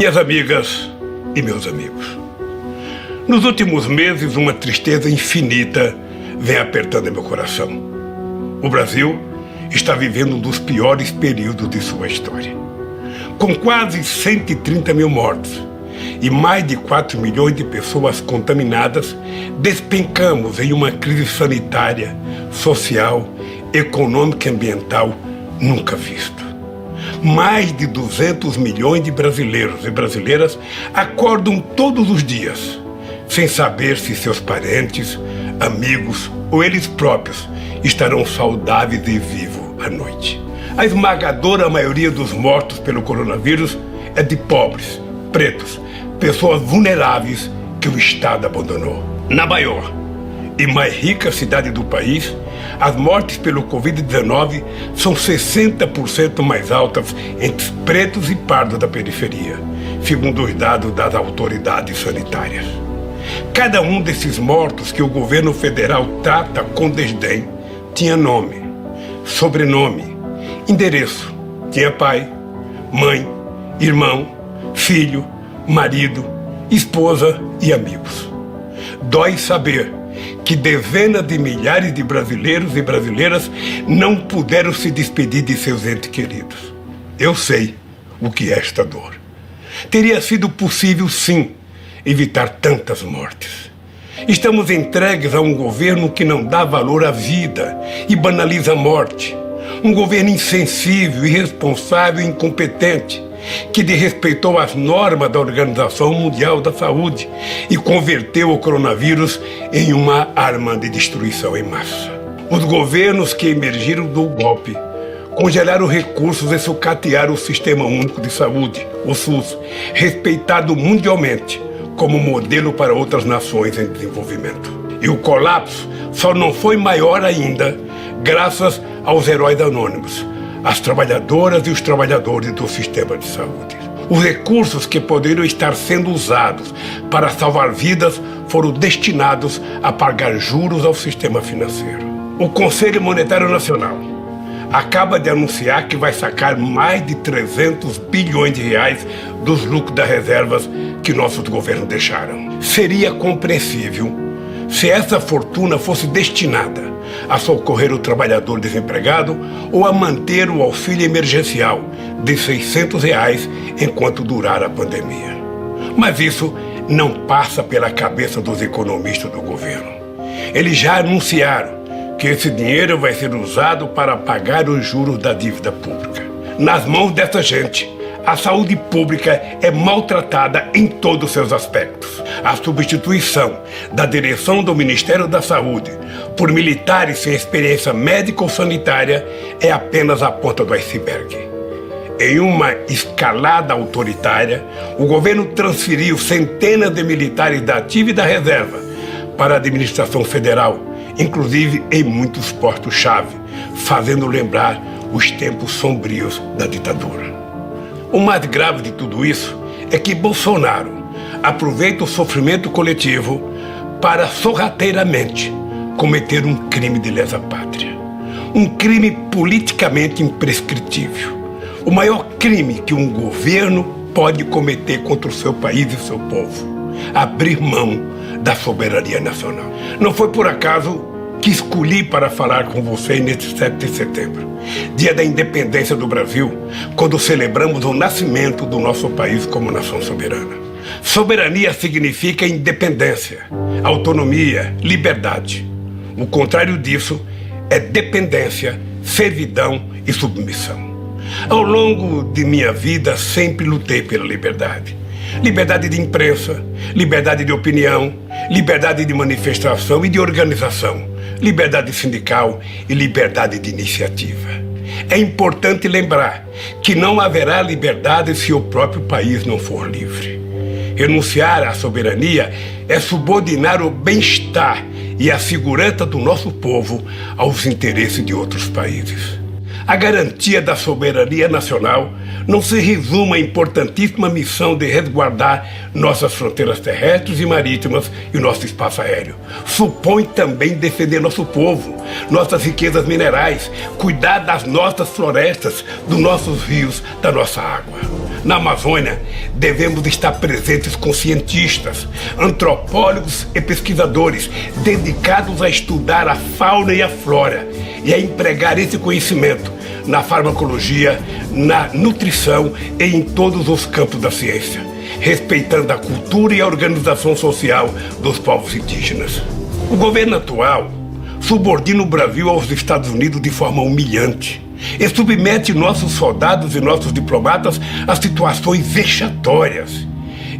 Minhas amigas e meus amigos, nos últimos meses uma tristeza infinita vem apertando meu coração. O Brasil está vivendo um dos piores períodos de sua história. Com quase 130 mil mortos e mais de 4 milhões de pessoas contaminadas, despencamos em uma crise sanitária, social, econômica e ambiental nunca vista. Mais de 200 milhões de brasileiros e brasileiras acordam todos os dias, sem saber se seus parentes, amigos ou eles próprios estarão saudáveis e vivos à noite. A esmagadora maioria dos mortos pelo coronavírus é de pobres, pretos, pessoas vulneráveis que o Estado abandonou. Na maior e mais rica cidade do país, as mortes pelo Covid-19 são 60% mais altas entre pretos e pardos da periferia, segundo os dados das autoridades sanitárias. Cada um desses mortos que o governo federal trata com desdém tinha nome, sobrenome, endereço, tinha pai, mãe, irmão, filho, marido, esposa e amigos. Dói saber que dezenas de milhares de brasileiros e brasileiras não puderam se despedir de seus entes queridos. Eu sei o que é esta dor. Teria sido possível, sim, evitar tantas mortes. Estamos entregues a um governo que não dá valor à vida e banaliza a morte. Um governo insensível, irresponsável e incompetente, que desrespeitou as normas da Organização Mundial da Saúde e converteu o coronavírus em uma arma de destruição em massa. Os governos que emergiram do golpe congelaram recursos e sucatearam o Sistema Único de Saúde, o SUS, respeitado mundialmente como modelo para outras nações em desenvolvimento. E o colapso só não foi maior ainda graças aos heróis anônimos, as trabalhadoras e os trabalhadores do sistema de saúde. Os recursos que poderiam estar sendo usados para salvar vidas foram destinados a pagar juros ao sistema financeiro. O Conselho Monetário Nacional acaba de anunciar que vai sacar mais de 300 bilhões de reais dos lucros das reservas que nossos governos deixaram. Seria compreensível se essa fortuna fosse destinada a socorrer o trabalhador desempregado ou a manter o auxílio emergencial de R$600 enquanto durar a pandemia. Mas isso não passa pela cabeça dos economistas do governo. Eles já anunciaram que esse dinheiro vai ser usado para pagar os juros da dívida pública. Nas mãos dessa gente, a saúde pública é maltratada em todos os seus aspectos. A substituição da direção do Ministério da Saúde por militares sem experiência médica ou sanitária é apenas a ponta do iceberg. Em uma escalada autoritária, o governo transferiu centenas de militares da ativa e da reserva para a administração federal, inclusive em muitos postos-chave, fazendo lembrar os tempos sombrios da ditadura. O mais grave de tudo isso é que Bolsonaro aproveita o sofrimento coletivo para sorrateiramente cometer um crime de lesa-pátria. Um crime politicamente imprescritível. O maior crime que um governo pode cometer contra o seu país e o seu povo. Abrir mão da soberania nacional. Não foi por acaso que escolhi para falar com vocês neste 7 de setembro, dia da independência do Brasil, quando celebramos o nascimento do nosso país como nação soberana. Soberania significa independência, autonomia, liberdade. O contrário disso é dependência, servidão e submissão. Ao longo de minha vida, sempre lutei pela liberdade. Liberdade de imprensa, liberdade de opinião, liberdade de manifestação e de organização, liberdade sindical e liberdade de iniciativa. É importante lembrar que não haverá liberdade se o próprio país não for livre. Renunciar à soberania é subordinar o bem-estar e a segurança do nosso povo aos interesses de outros países. A garantia da soberania nacional não se resume à importantíssima missão de resguardar nossas fronteiras terrestres e marítimas e o nosso espaço aéreo. Supõe também defender nosso povo, nossas riquezas minerais, cuidar das nossas florestas, dos nossos rios, da nossa água. Na Amazônia, devemos estar presentes com cientistas, antropólogos e pesquisadores dedicados a estudar a fauna e a flora e a empregar esse conhecimento na farmacologia, na nutrição e em todos os campos da ciência, respeitando a cultura e a organização social dos povos indígenas. O governo atual subordina o Brasil aos Estados Unidos de forma humilhante e submete nossos soldados e nossos diplomatas a situações vexatórias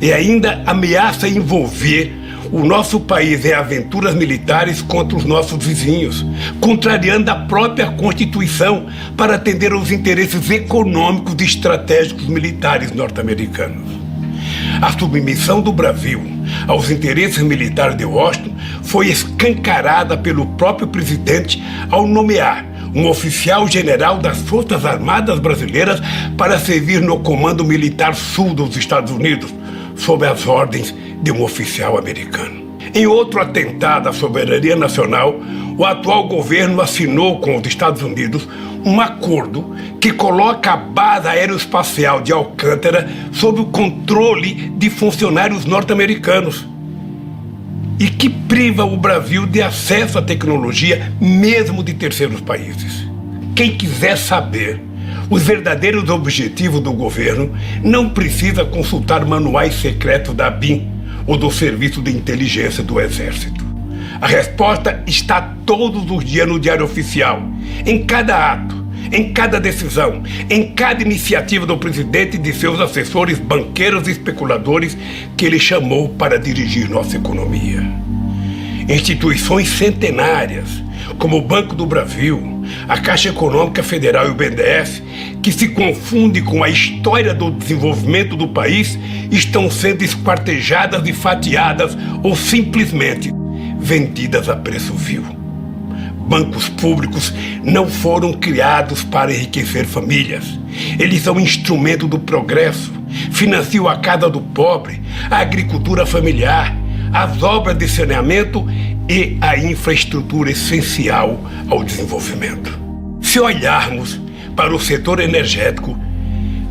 e ainda ameaça envolver o nosso país em aventuras militares contra os nossos vizinhos, contrariando a própria Constituição para atender aos interesses econômicos e estratégicos militares norte-americanos. A submissão do Brasil aos interesses militares de Washington foi escancarada pelo próprio presidente ao nomear um oficial general das Forças Armadas Brasileiras para servir no Comando Militar Sul dos Estados Unidos, sob as ordens de um oficial americano. Em outro atentado à soberania nacional, o atual governo assinou com os Estados Unidos um acordo que coloca a base aeroespacial de Alcântara sob o controle de funcionários norte-americanos e que priva o Brasil de acesso à tecnologia mesmo de terceiros países. Quem quiser saber os verdadeiros objetivos do governo não precisa consultar manuais secretos da ABIN ou do Serviço de Inteligência do Exército. A resposta está todos os dias no Diário Oficial, em cada ato, em cada decisão, em cada iniciativa do presidente e de seus assessores, banqueiros e especuladores que ele chamou para dirigir nossa economia. Instituições centenárias, como o Banco do Brasil, a Caixa Econômica Federal e o BNDES, que se confundem com a história do desenvolvimento do país, estão sendo esquartejadas e fatiadas ou simplesmente vendidas a preço vil. Bancos públicos não foram criados para enriquecer famílias. Eles são instrumento do progresso, financiam a casa do pobre, a agricultura familiar, as obras de saneamento e a infraestrutura essencial ao desenvolvimento. Se olharmos para o setor energético,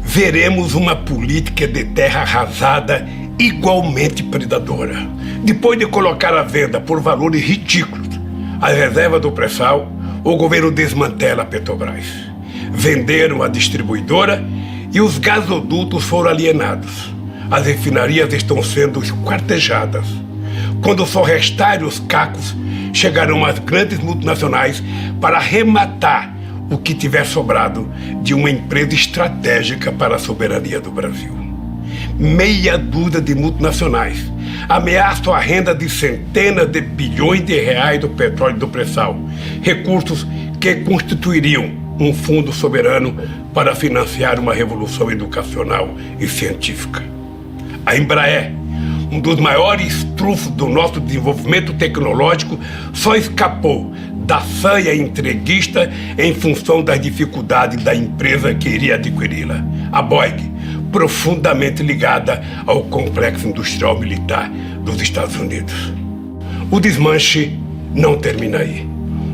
veremos uma política de terra arrasada igualmente predadora. Depois de colocar à venda por valores ridículos as reservas do pré-sal, o governo desmantela a Petrobras. Venderam a distribuidora e os gasodutos foram alienados. As refinarias estão sendo esquartejadas. Quando só restarem os cacos, chegarão as grandes multinacionais para arrematar o que tiver sobrado de uma empresa estratégica para a soberania do Brasil. Meia dúzia de multinacionais ameaçam a renda de centenas de bilhões de reais do petróleo e do pré-sal, recursos que constituiriam um fundo soberano para financiar uma revolução educacional e científica. A Embraer, um dos maiores trunfos do nosso desenvolvimento tecnológico, só escapou da sanha entreguista em função das dificuldades da empresa que iria adquiri-la. A Boeing, profundamente ligada ao complexo industrial militar dos Estados Unidos. O desmanche não termina aí.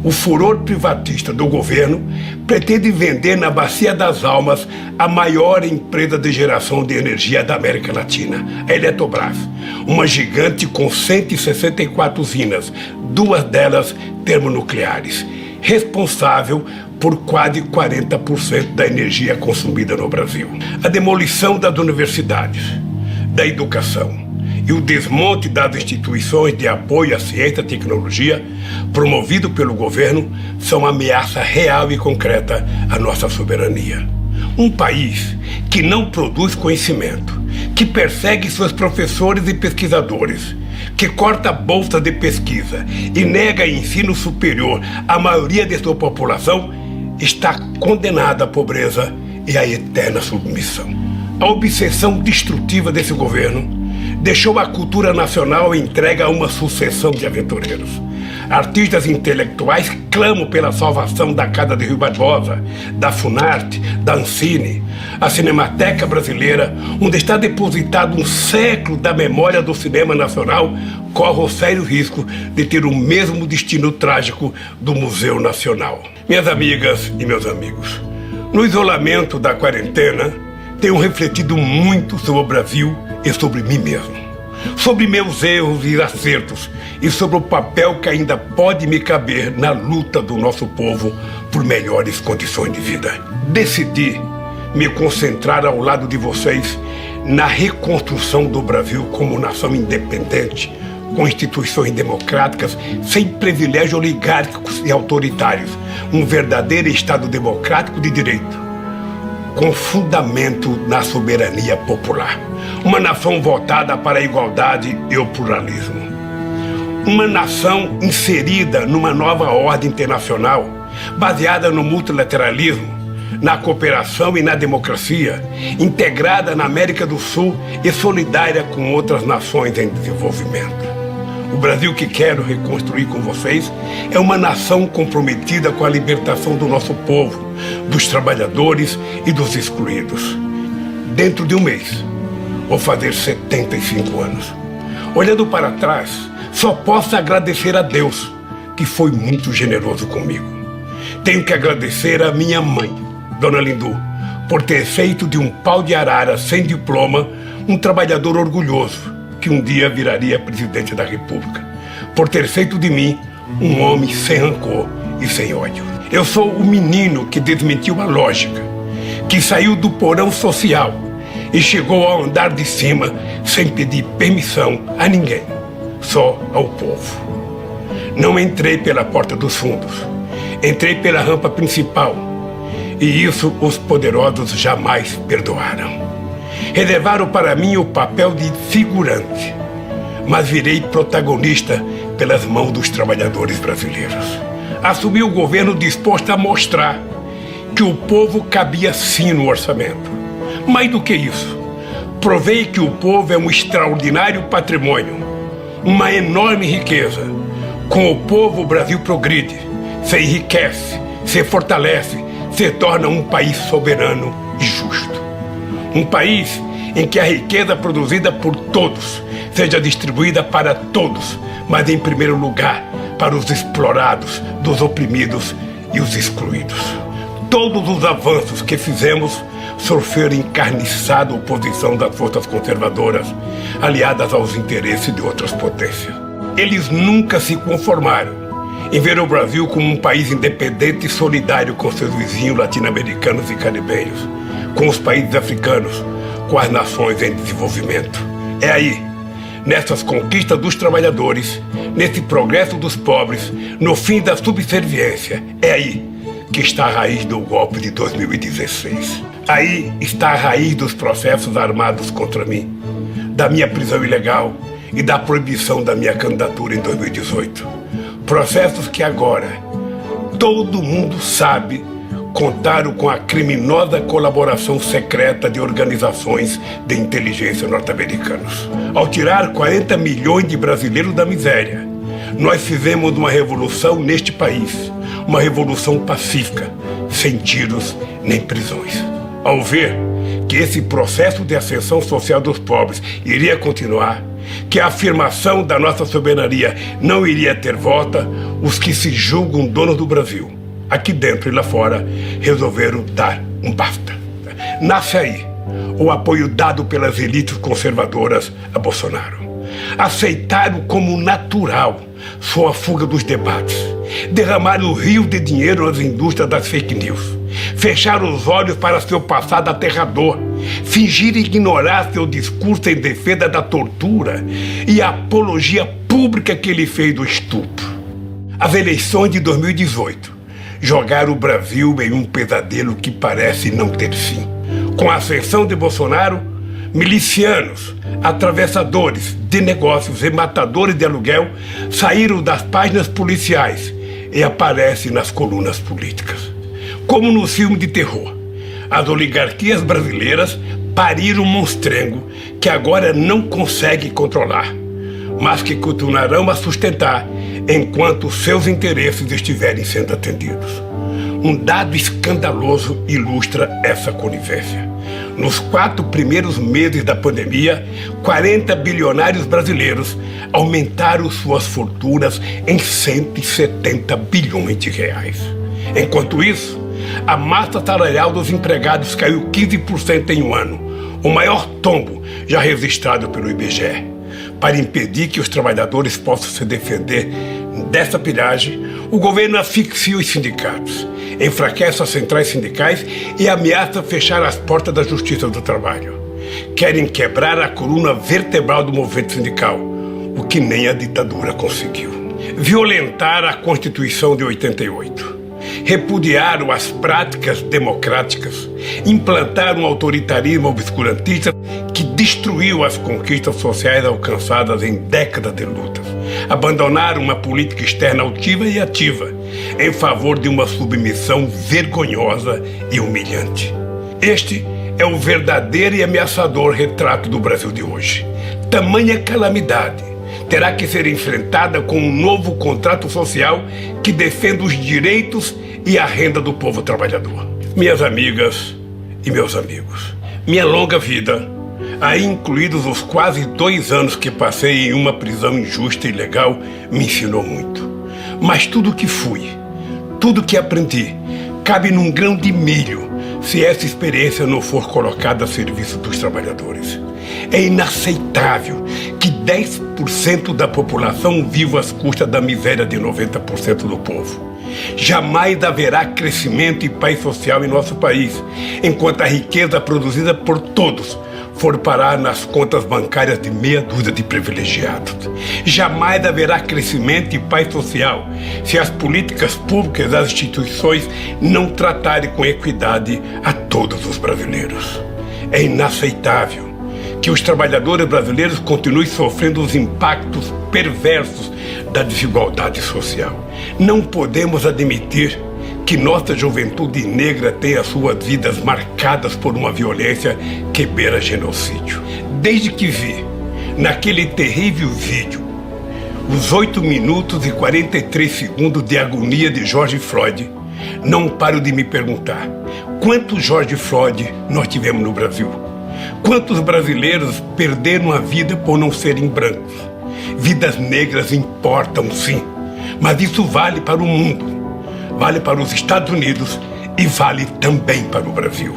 O furor privatista do governo pretende vender na Bacia das Almas a maior empresa de geração de energia da América Latina, a Eletrobras, uma gigante com 164 usinas, 2 delas termonucleares, responsável por quase 40% da energia consumida no Brasil. A demolição das universidades, da educação e o desmonte das instituições de apoio à ciência e tecnologia, promovido pelo governo, são ameaça real e concreta à nossa soberania. Um país que não produz conhecimento, que persegue seus professores e pesquisadores, que corta a bolsa de pesquisa e nega ensino superior à maioria de sua população, está condenada à pobreza e à eterna submissão. A obsessão destrutiva desse governo deixou a cultura nacional entregue a uma sucessão de aventureiros. Artistas intelectuais clamam pela salvação da Casa de Rui Barbosa, da Funarte, da Ancine. A Cinemateca Brasileira, onde está depositado um século da memória do cinema nacional, corre o sério risco de ter o mesmo destino trágico do Museu Nacional. Minhas amigas e meus amigos, no isolamento da quarentena, tenho refletido muito sobre o Brasil e sobre mim mesmo. Sobre meus erros e acertos e sobre o papel que ainda pode me caber na luta do nosso povo por melhores condições de vida. Decidi me concentrar ao lado de vocês na reconstrução do Brasil como nação independente, com instituições democráticas, sem privilégios oligárquicos e autoritários, um verdadeiro Estado democrático de direito, com fundamento na soberania popular. Uma nação voltada para a igualdade e o pluralismo. Uma nação inserida numa nova ordem internacional, baseada no multilateralismo, na cooperação e na democracia, integrada na América do Sul e solidária com outras nações em desenvolvimento. O Brasil que quero reconstruir com vocês é uma nação comprometida com a libertação do nosso povo, dos trabalhadores e dos excluídos. Dentro de um mês, vou fazer 75 anos. Olhando para trás, só posso agradecer a Deus, que foi muito generoso comigo. Tenho que agradecer a minha mãe, Dona Lindu, por ter feito de um pau de arara sem diploma um trabalhador orgulhoso, que um dia viraria presidente da República, por ter feito de mim um homem sem rancor e sem ódio. Eu sou o menino que desmentiu a lógica, que saiu do porão social e chegou ao andar de cima sem pedir permissão a ninguém, só ao povo. Não entrei pela porta dos fundos, entrei pela rampa principal, e isso os poderosos jamais perdoaram. Reservaram para mim o papel de figurante, mas virei protagonista pelas mãos dos trabalhadores brasileiros. Assumi o governo disposto a mostrar que o povo cabia sim no orçamento. Mais do que isso, provei que o povo é um extraordinário patrimônio, uma enorme riqueza. Com o povo, o Brasil progride, se enriquece, se fortalece, se torna um país soberano e justo. Um país em que a riqueza produzida por todos seja distribuída para todos, mas em primeiro lugar para os explorados, dos oprimidos e os excluídos. Todos os avanços que fizemos sofreram encarniçada oposição das forças conservadoras, aliadas aos interesses de outras potências. Eles nunca se conformaram em ver o Brasil como um país independente e solidário com seus vizinhos latino-americanos e caribenhos, com os países africanos, com as nações em desenvolvimento. É aí, nessas conquistas dos trabalhadores, nesse progresso dos pobres, no fim da subserviência, é aí que está a raiz do golpe de 2016. Aí está a raiz dos processos armados contra mim, da minha prisão ilegal e da proibição da minha candidatura em 2018. Processos que agora todo mundo sabe contaram com a criminosa colaboração secreta de organizações de inteligência norte-americanos. Ao tirar 40 milhões de brasileiros da miséria, nós fizemos uma revolução neste país, uma revolução pacífica, sem tiros nem prisões. Ao ver que esse processo de ascensão social dos pobres iria continuar, que a afirmação da nossa soberania não iria ter volta, os que se julgam donos do Brasil, aqui dentro e lá fora, resolveram dar um basta. Nasce aí o apoio dado pelas elites conservadoras a Bolsonaro. Aceitaram como natural sua fuga dos debates, derramaram rio de dinheiro nas indústrias das fake news, fecharam os olhos para seu passado aterrador, fingiram ignorar seu discurso em defesa da tortura e a apologia pública que ele fez do estupro. As eleições de 2018 jogaram o Brasil em um pesadelo que parece não ter fim. Com a ascensão de Bolsonaro, milicianos, atravessadores de negócios e matadores de aluguel saíram das páginas policiais e aparecem nas colunas políticas. Como no filme de terror, as oligarquias brasileiras pariram um monstrengo que agora não consegue controlar, mas que continuarão a sustentar enquanto seus interesses estiverem sendo atendidos. Um dado escandaloso ilustra essa conivência. Nos 4 primeiros meses da pandemia, 40 bilionários brasileiros aumentaram suas fortunas em 170 bilhões de reais. Enquanto isso, A massa salarial dos empregados caiu 15% em um ano, o maior tombo já registrado pelo IBGE. Para impedir que os trabalhadores possam se defender dessa pilhagem, o governo asfixia os sindicatos, enfraquece as centrais sindicais e ameaça fechar as portas da Justiça do Trabalho. Querem quebrar a coluna vertebral do movimento sindical, o que nem a ditadura conseguiu. Violentaram a Constituição de 88. Repudiaram as práticas democráticas, implantaram um autoritarismo obscurantista que destruiu as conquistas sociais alcançadas em décadas de lutas. Abandonaram uma política externa altiva e ativa em favor de uma submissão vergonhosa e humilhante. Este é o verdadeiro e ameaçador retrato do Brasil de hoje. Tamanha calamidade terá que ser enfrentada com um novo contrato social que defenda os direitos e a renda do povo trabalhador. Minhas amigas e meus amigos, minha longa vida, aí incluídos os quase 2 anos que passei em uma prisão injusta e ilegal, me ensinou muito. Mas tudo que fui, tudo que aprendi, cabe num grão de milho se essa experiência não for colocada a serviço dos trabalhadores. É inaceitável que 10% da população viva às custas da miséria de 90% do povo. Jamais haverá crescimento e paz social em nosso país, enquanto a riqueza produzida por todos for parar nas contas bancárias de meia dúzia de privilegiados. Jamais haverá crescimento e paz social se as políticas públicas e as instituições não tratarem com equidade a todos os brasileiros. É inaceitável que os trabalhadores brasileiros continuem sofrendo os impactos perversos da desigualdade social. Não podemos admitir que nossa juventude negra tenha suas vidas marcadas por uma violência que beira genocídio. Desde que vi, naquele terrível vídeo, os 8 minutos e 43 segundos de agonia de George Floyd, não paro de me perguntar: quantos George Floyd nós tivemos no Brasil? Quantos brasileiros perderam a vida por não serem brancos? Vidas negras importam, sim, mas isso vale para o mundo. Vale para os Estados Unidos e vale também para o Brasil.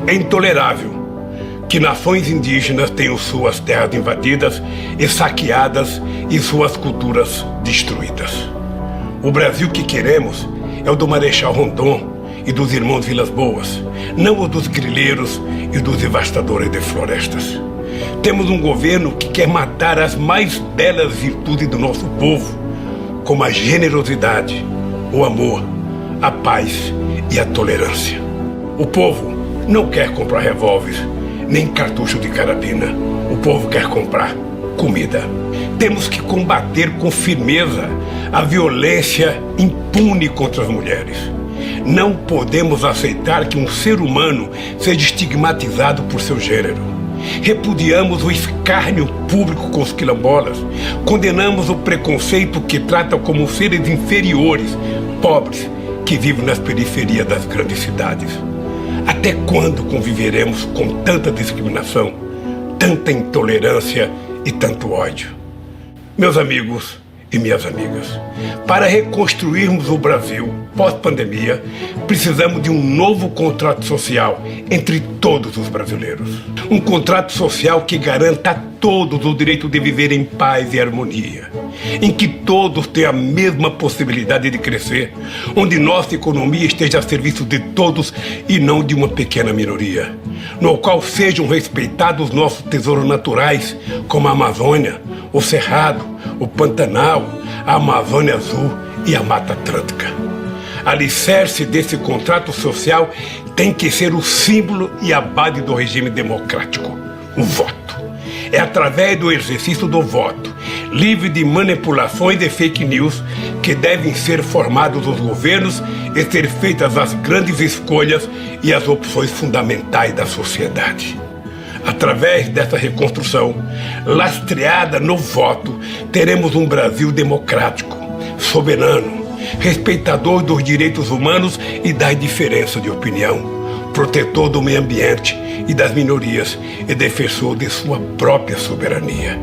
É intolerável que nações indígenas tenham suas terras invadidas e saqueadas e suas culturas destruídas. O Brasil que queremos é o do Marechal Rondon e dos irmãos Vilas Boas, não o dos grileiros e dos devastadores de florestas. Temos um governo que quer matar as mais belas virtudes do nosso povo, como a generosidade, o amor, a paz e a tolerância. O povo não quer comprar revólver, nem cartucho de carabina. O povo quer comprar comida. Temos que combater com firmeza a violência impune contra as mulheres. Não podemos aceitar que um ser humano seja estigmatizado por seu gênero. Repudiamos o escárnio público com os quilombolas. Condenamos o preconceito que trata como seres inferiores, pobres, que vivem nas periferias das grandes cidades. Até quando conviveremos com tanta discriminação, tanta intolerância e tanto ódio? Meus amigos e minhas amigas, para reconstruirmos o Brasil pós-pandemia, precisamos de um novo contrato social entre todos os brasileiros. Um contrato social que garanta a todos o direito de viver em paz e harmonia, em que todos tenham a mesma possibilidade de crescer, onde nossa economia esteja a serviço de todos e não de uma pequena minoria, no qual sejam respeitados nossos tesouros naturais, como a Amazônia, o Cerrado, o Pantanal, a Amazônia Azul e a Mata Atlântica. Alicerce desse contrato social tem que ser o símbolo e a base do regime democrático, o voto. É através do exercício do voto, livre de manipulações e fake news, que devem ser formados os governos e ser feitas as grandes escolhas e as opções fundamentais da sociedade. Através dessa reconstrução, lastreada no voto, teremos um Brasil democrático, soberano, respeitador dos direitos humanos e das diferenças de opinião, protetor do meio ambiente e das minorias e defensor de sua própria soberania.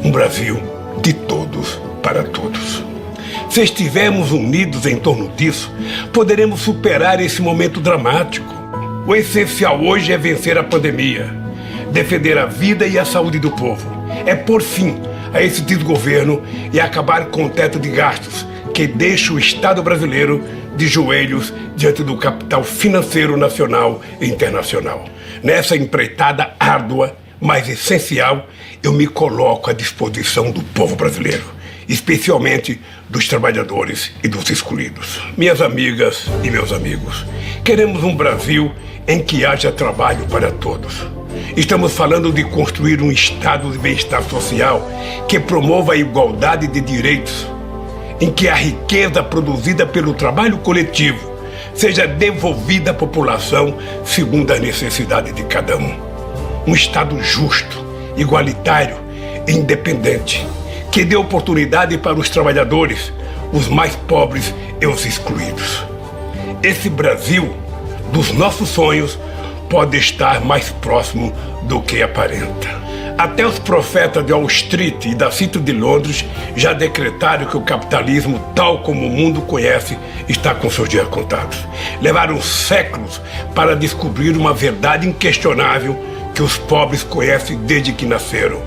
Um Brasil de todos para todos. Se estivermos unidos em torno disso, poderemos superar esse momento dramático. O essencial hoje é vencer a pandemia, defender a vida e a saúde do povo. É pôr fim a esse desgoverno e acabar com o teto de gastos que deixa o Estado brasileiro de joelhos diante do capital financeiro nacional e internacional. Nessa empreitada árdua, mas essencial, eu me coloco à disposição do povo brasileiro, especialmente dos trabalhadores e dos excluídos. Minhas amigas e meus amigos, queremos um Brasil em que haja trabalho para todos. Estamos falando de construir um estado de bem-estar social que promova a igualdade de direitos, em que a riqueza produzida pelo trabalho coletivo seja devolvida à população segundo as necessidades de cada um. Um Estado justo, igualitário e independente, que dê oportunidade para os trabalhadores, os mais pobres e os excluídos. Esse Brasil dos nossos sonhos pode estar mais próximo do que aparenta. Até os profetas de Wall Street e da City de Londres já decretaram que o capitalismo, tal como o mundo conhece, está com seus dias contados. Levaram séculos para descobrir uma verdade inquestionável que os pobres conhecem desde que nasceram.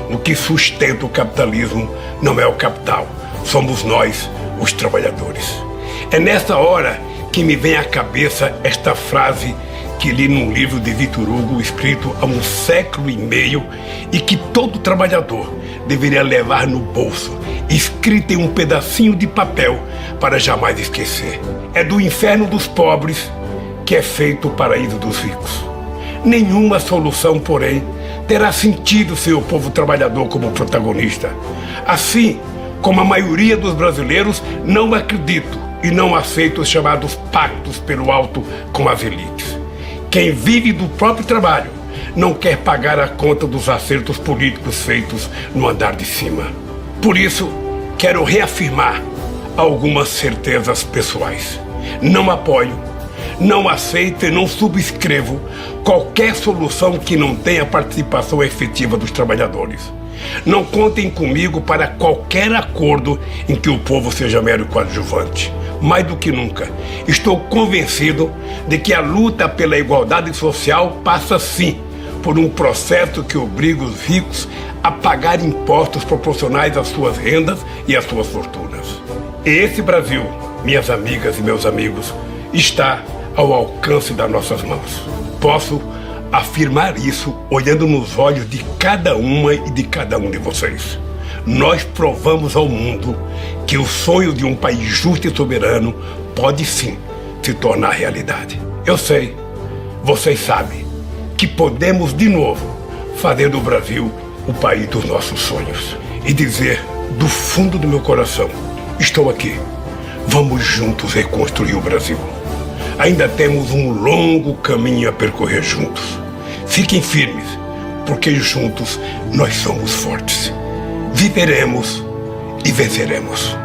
O que sustenta o capitalismo não é o capital, somos nós, os trabalhadores. É nessa hora que me vem à cabeça esta frase que li num livro de Victor Hugo, escrito há 1 século e meio, e que todo trabalhador deveria levar no bolso, escrita em um pedacinho de papel para jamais esquecer. É do inferno dos pobres que é feito o paraíso dos ricos. Nenhuma solução, porém, terá sentido sem o povo trabalhador como protagonista. Assim como a maioria dos brasileiros não acredito e não aceito os chamados pactos pelo alto com as elites. Quem vive do próprio trabalho não quer pagar a conta dos acertos políticos feitos no andar de cima. Por isso, quero reafirmar algumas certezas pessoais. Não apoio, não aceito e não subscrevo qualquer solução que não tenha participação efetiva dos trabalhadores. Não contem comigo para qualquer acordo em que o povo seja mero coadjuvante. Mais do que nunca, estou convencido de que a luta pela igualdade social passa sim por um processo que obriga os ricos a pagar impostos proporcionais às suas rendas e às suas fortunas. E esse Brasil, minhas amigas e meus amigos, está ao alcance das nossas mãos. Posso afirmar isso olhando nos olhos de cada uma e de cada um de vocês. Nós provamos ao mundo que o sonho de um país justo e soberano pode sim se tornar realidade. Eu sei, vocês sabem, que podemos de novo fazer do Brasil o país dos nossos sonhos. E dizer do fundo do meu coração, estou aqui, vamos juntos reconstruir o Brasil. Ainda temos um longo caminho a percorrer juntos. Fiquem firmes, porque juntos nós somos fortes. Viveremos e venceremos.